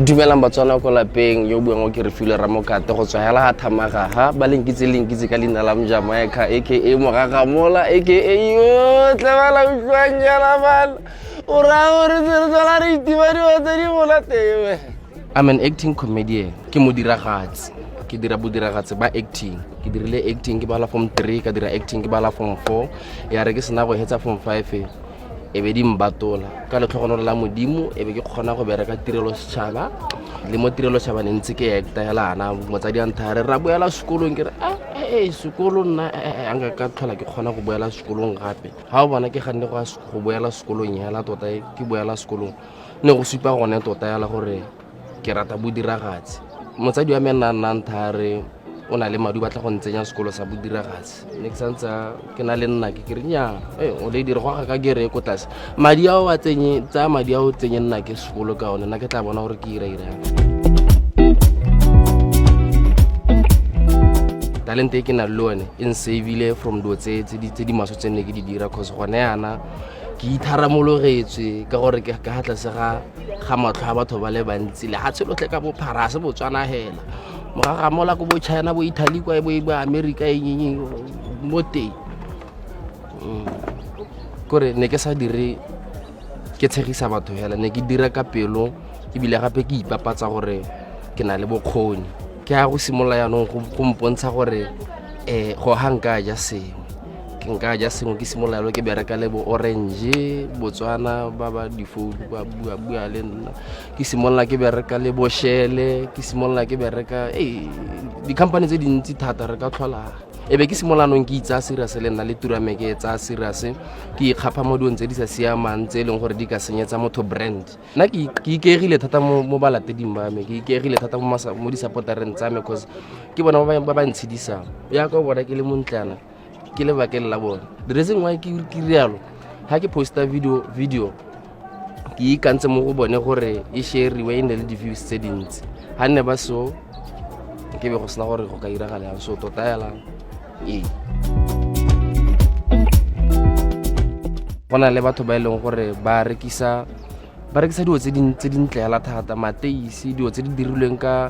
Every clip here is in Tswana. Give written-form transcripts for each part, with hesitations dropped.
Dumelang batswana ko lapeng yo buang o ke re file Ramokate go tswa hela ha thamaga ha ba linkitse ka lena la Mjamaika aka Mogagamola aka yo tlebala utlwanya bana o ra re tsola re itibadi wa tsedi mola tewe. I'm an acting comedian ke modiragatsi ke dira bodiragatsi ba acting ke dirile acting ke bala form 3 ka dira acting ke bala form 4 ya re ke sena go hetsa form 5 ebe di mbatola ka le tlhogono la modimo ebe ke kgona go bereka tirelo setšhaba le mo tirelo setšhaba ne ntse ke acta hela ana motsadi a nthare ra boela sekolong ke re sekolo nna anga ka tlhola ke kgona go boela sekolong gape ha o bona ke ganne go boela sekolong hela tota ke boela sekolong ne go supa gone tota hela gore ke rata bodiragatsi motsadi wa me nna nthare o na le madu batla go ntsenya sekolo sa bodiragatsi ne ke santsa ke na le nna ke re nya o le dire go ga gere ko tlase madi a o a tsenye tsa madi a o tsenye nna ke sekolo ka one nna ke tla bona gore ke ira talent e ke na le one in savile from do tse di maso tsene ke di dira cause gone yana ke itharamologetswe ka gore ke ga tlase ga matlho a batho ba le bantsi le ga tshelotle ka bophara se botswana hela Mogagamola ko bo China bo Italy kwa bo America e mo teng kore ne ke sa dire ke tshegisa batho hela ne ke dira ka pelo ke bile gape ke ipapatsa gore ke na le bokgoni ke a go simolla yanong go mpontsha gore go hanka ja sengwe ke nka ja sengwe ke simolla ke bereka le bo Orange Botswana ba di food ba bua le nna ke simolla ke bereka le bo Shell ke simolla ke bereka di company tse dintsi thata re ka tlhola ebe ke simolla nong ke itsa serious le nna le turame ke tsa serious ke ikgapha mo diong tse di sa siamang tse leng gore di ka senyetsa motho brand nna ke ikegile thata mo balateding ba me ke ikegile thata mo di supportereng tsa me cause ke bona ba ntshidisa ya ka bona ke le montlana ke le bakeng la bona the reason why ke rialo ha ke posta video ke ikantse mo go bone gore e share-iwe ene le di-views tse dintsi ha nne ba so ke be go sena gore go ka iragala so tota yala gona le batho ba ileng gore ba rekisa dilo tse dintle hela thata mateisi dilo tse di dirilweng ka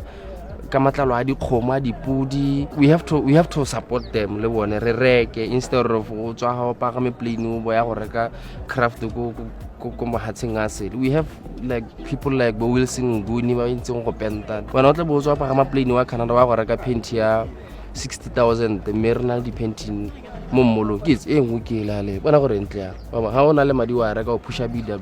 matlalo a dikgoma dipudi we have to support them le bone re reke instead of go tswa ha o pagame plane o boya go reka craft ko mohatseng a sele we have like people like Bo Wilson Nguni ba intseng go penta bona o tla bo tswa pagama plane wa Canada wa go reka paint ya 60,000 merna di painting mo mmolo ke engwe ke lale bona gore ntle ya ha o na le madi wa reka o pusha BW